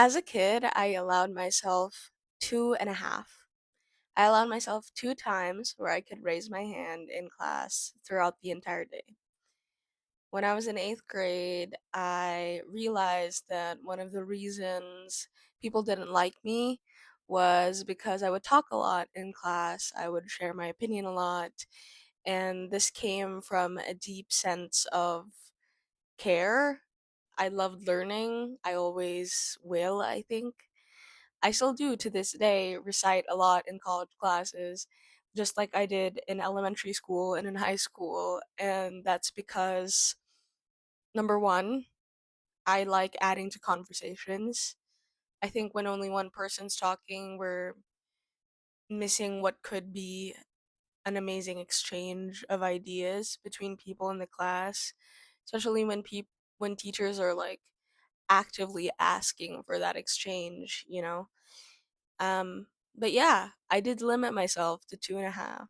As a kid, I allowed myself two and a half. I allowed myself two times where I could raise my hand in class throughout the entire day. When I was in eighth grade, I realized that one of the reasons people didn't like me was because I would talk a lot in class, I would share my opinion a lot, and this came from a deep sense of care. I loved learning. I always will, I think. I still do to this day recite a lot in college classes, just like I did in elementary school and in high school. And that's because, number one, I like adding to conversations. I think when only one person's talking, we're missing what could be an amazing exchange of ideas between people in the class, especially when teachers are like actively asking for that exchange, you know? But yeah, I did limit myself to two and a half.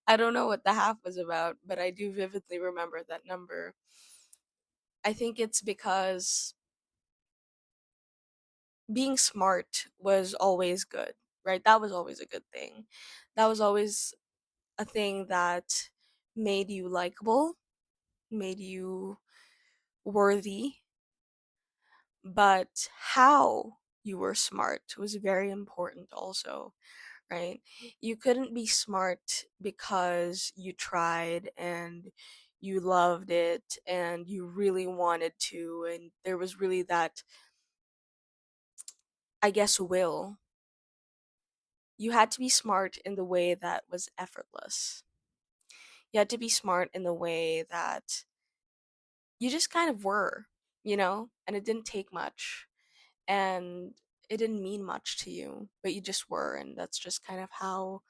I don't know what the half was about, but I do vividly remember that number. I think it's because being smart was always good, right? That was always a good thing. That was always a thing that made you likable, made you worthy, but how you were smart was very important also, right? You couldn't be smart because you tried and you loved it and you really wanted to, and there was really that, I guess, will. You had to be smart in the way that was effortless. You had to be smart in the way that you just kind of were, and it didn't take much and it didn't mean much to you, but you just were, and that's just kind of how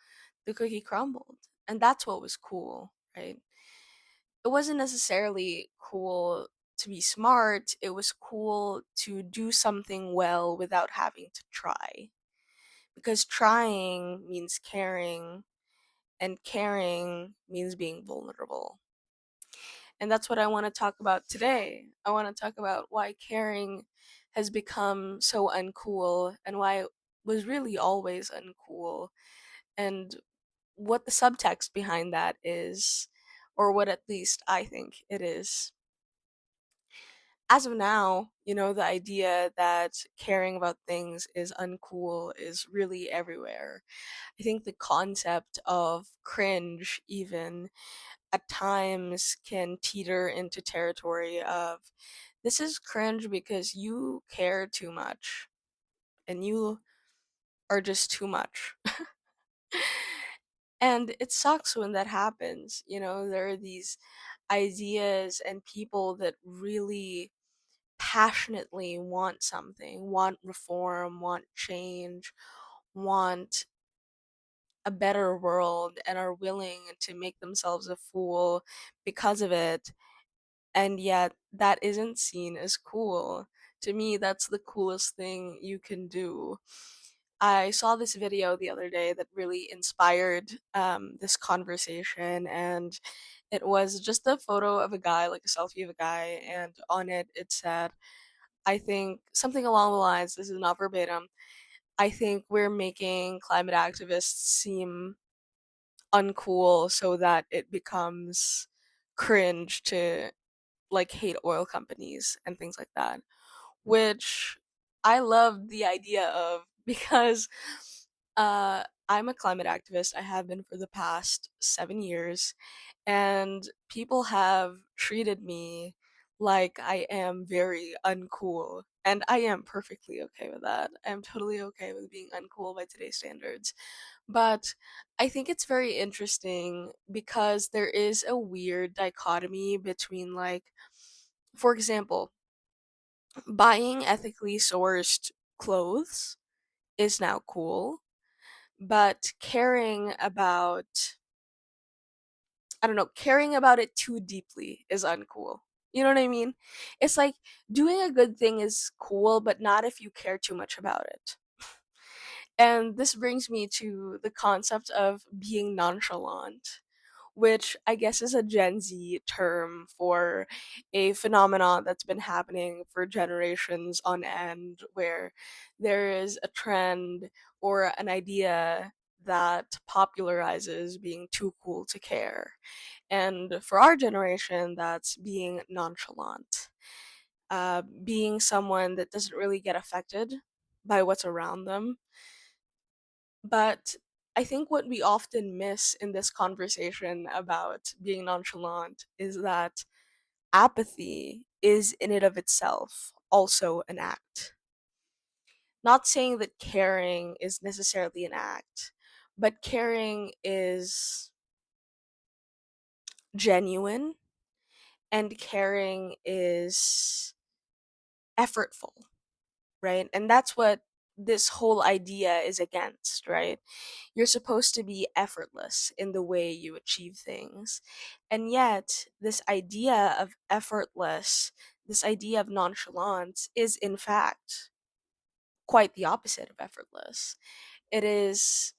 the cookie crumbled. And that's what was cool, right? It wasn't necessarily cool to be smart, it was cool to do something well without having to try. Because trying means caring, and caring means being vulnerable. And that's what I want to talk about today. I want to talk about why caring has become so uncool and why it was really always uncool, and what the subtext behind that is, or what at least I think it is. As of now, the idea that caring about things is uncool is really everywhere. I think the concept of cringe, even at times, can teeter into territory of this is cringe because you care too much and you are just too much. And it sucks when that happens. There are these ideas and people that really passionately want something, want reform, want change, want a better world, and are willing to make themselves a fool because of it. And yet, that isn't seen as cool. To me, that's the coolest thing you can do. I saw this video the other day that really inspired this conversation, and it was just a photo of a guy, like a selfie of a guy, and on it it said, I think something along the lines, this is not verbatim, I think we're making climate activists seem uncool so that it becomes cringe to like hate oil companies and things like that, which I love the idea of because I'm a climate activist. I have been for the past 7 years, and people have treated me like I am very uncool. And I am perfectly okay with that. I'm totally okay with being uncool by today's standards. But I think it's very interesting because there is a weird dichotomy between, like, for example, buying ethically sourced clothes is now cool, but caring about it too deeply is uncool. You know what I mean? It's like doing a good thing is cool, but not if you care too much about it. And this brings me to the concept of being nonchalant. which I guess is a Gen Z term for a phenomenon that's been happening for generations on end, where there is a trend or an idea that popularizes being too cool to care. And for our generation, that's being nonchalant, being someone that doesn't really get affected by what's around them. But I think what we often miss in this conversation about being nonchalant is that apathy is in and of itself also an act. Not saying that caring is necessarily an act, but caring is genuine and caring is effortful, right? And that's what this whole idea is against, right? You're supposed to be effortless in the way you achieve things. And yet, this idea of effortless, this idea of nonchalance is in fact quite the opposite of effortless. It is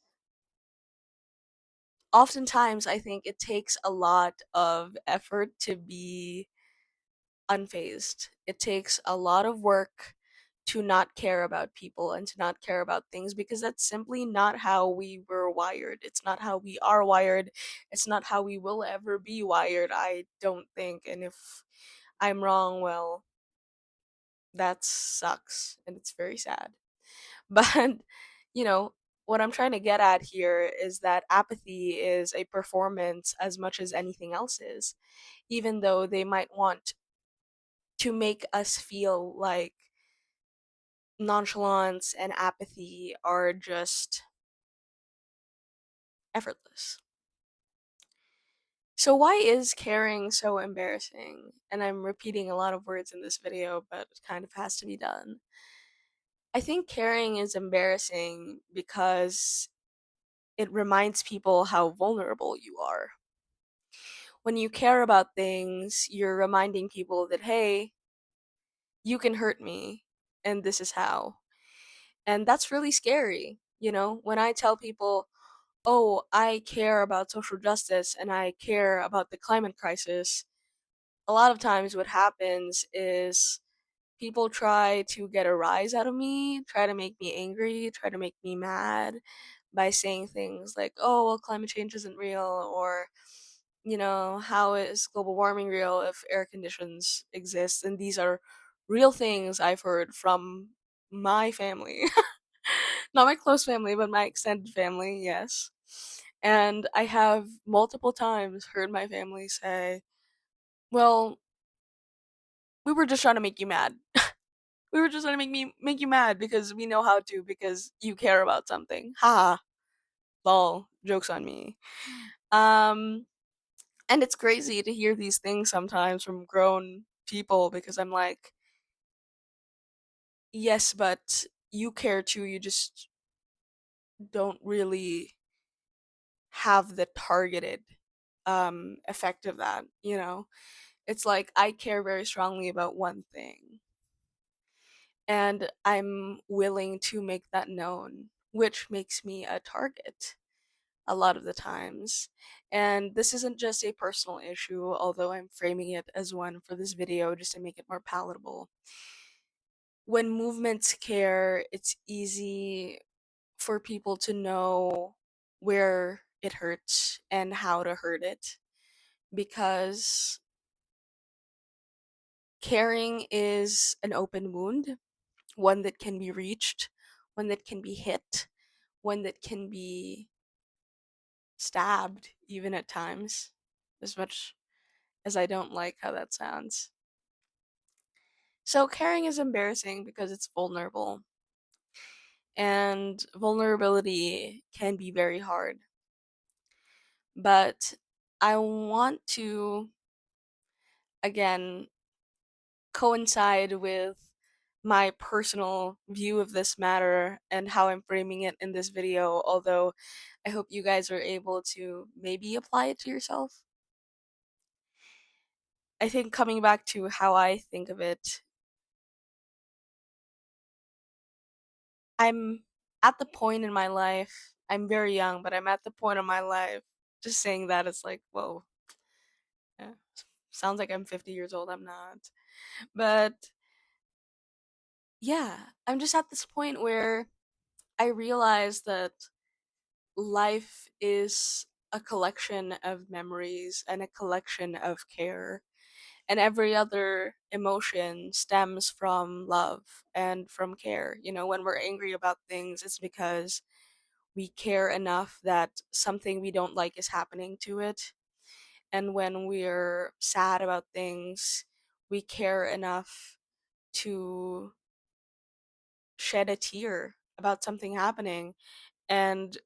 oftentimes, I think it takes a lot of effort to be unfazed. It takes a lot of work to not care about people and to not care about things because that's simply not how we were wired. It's not how we are wired. It's not how we will ever be wired, I don't think. And if I'm wrong, well, that sucks and it's very sad. But, you know, what I'm trying to get at here is that apathy is a performance as much as anything else is, even though they might want to make us feel like nonchalance and apathy are just effortless. So, why is caring so embarrassing? And I'm repeating a lot of words in this video, but it kind of has to be done. I think caring is embarrassing because it reminds people how vulnerable you are. When you care about things, you're reminding people that, hey, you can hurt me, and this is how. And that's really scary. You know, when I tell people, oh, I care about social justice and I care about the climate crisis, a lot of times what happens is people try to get a rise out of me, try to make me angry, try to make me mad by saying things like, oh, well, climate change isn't real, or, how is global warming real if air conditions exist? And these are real things I've heard from my family. Not my close family, but my extended family, yes. And I have multiple times heard my family say, well, we were just trying to make you mad. We were just trying to make you mad because we know how to because you care about something. Ha. Lol. Jokes on me. Um and it's crazy to hear these things sometimes from grown people because I'm like, yes, but you care too. You just don't really have the targeted effect of that, you know? It's like I care very strongly about one thing and I'm willing to make that known, which makes me a target a lot of the times. And this isn't just a personal issue, although I'm framing it as one for this video just to make it more palatable. When movements care, it's easy for people to know where it hurts and how to hurt it because caring is an open wound, one that can be reached, one that can be hit, one that can be stabbed, even at times, as much as I don't like how that sounds. So, caring is embarrassing because it's vulnerable, and vulnerability can be very hard. But I want to, again, coincide with my personal view of this matter and how I'm framing it in this video, although I hope you guys are able to maybe apply it to yourself. I think coming back to how I think of it, I'm at the point in my life, I'm very young, but I'm at the point in my life Just saying that it's like, whoa, yeah, sounds like I'm 50 years old. I'm not. But yeah, I'm just at this point where I realize that life is a collection of memories and a collection of care. And every other emotion stems from love and from care. You know, when we're angry about things, it's because we care enough that something we don't like is happening to it. And when we're sad about things, we care enough to shed a tear about something happening. And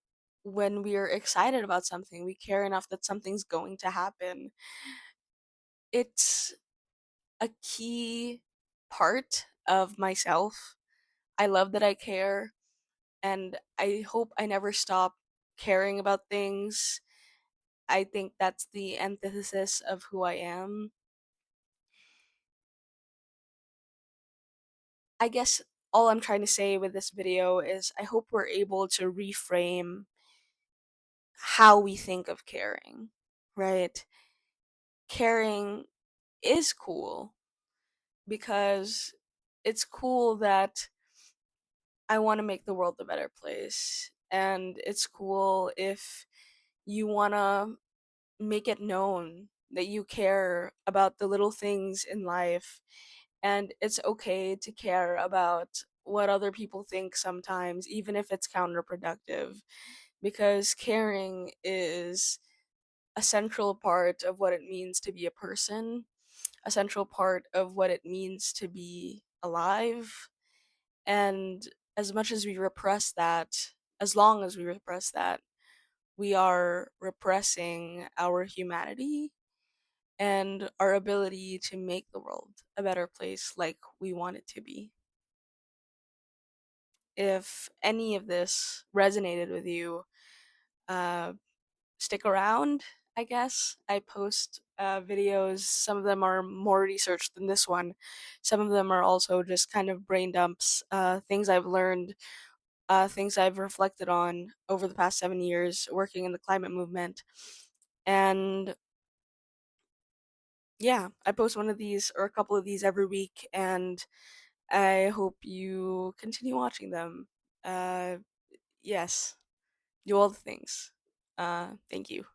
when we're excited about something, we care enough that something's going to happen. It's a key part of myself. I love that I care, and I hope I never stop caring about things. I think that's the antithesis of who I am. I guess all I'm trying to say with this video is I hope we're able to reframe how we think of caring, right? Caring is cool because it's cool that I want to make the world a better place. And it's cool if you want to make it known that you care about the little things in life. And it's okay to care about what other people think sometimes, even if it's counterproductive, because caring is a central part of what it means to be a person, a central part of what it means to be alive. And as much as we repress that, as long as we repress that, we are repressing our humanity and our ability to make the world a better place like we want it to be. If any of this resonated with you, uh, stick around, I guess. I post videos. Some of them are more researched than this one. Some of them are also just kind of brain dumps, things I've learned, things I've reflected on over the past 7 years working in the climate movement. And yeah, I post one of these or a couple of these every week, and I hope you continue watching them. Uh, yes, do all the things. Thank you.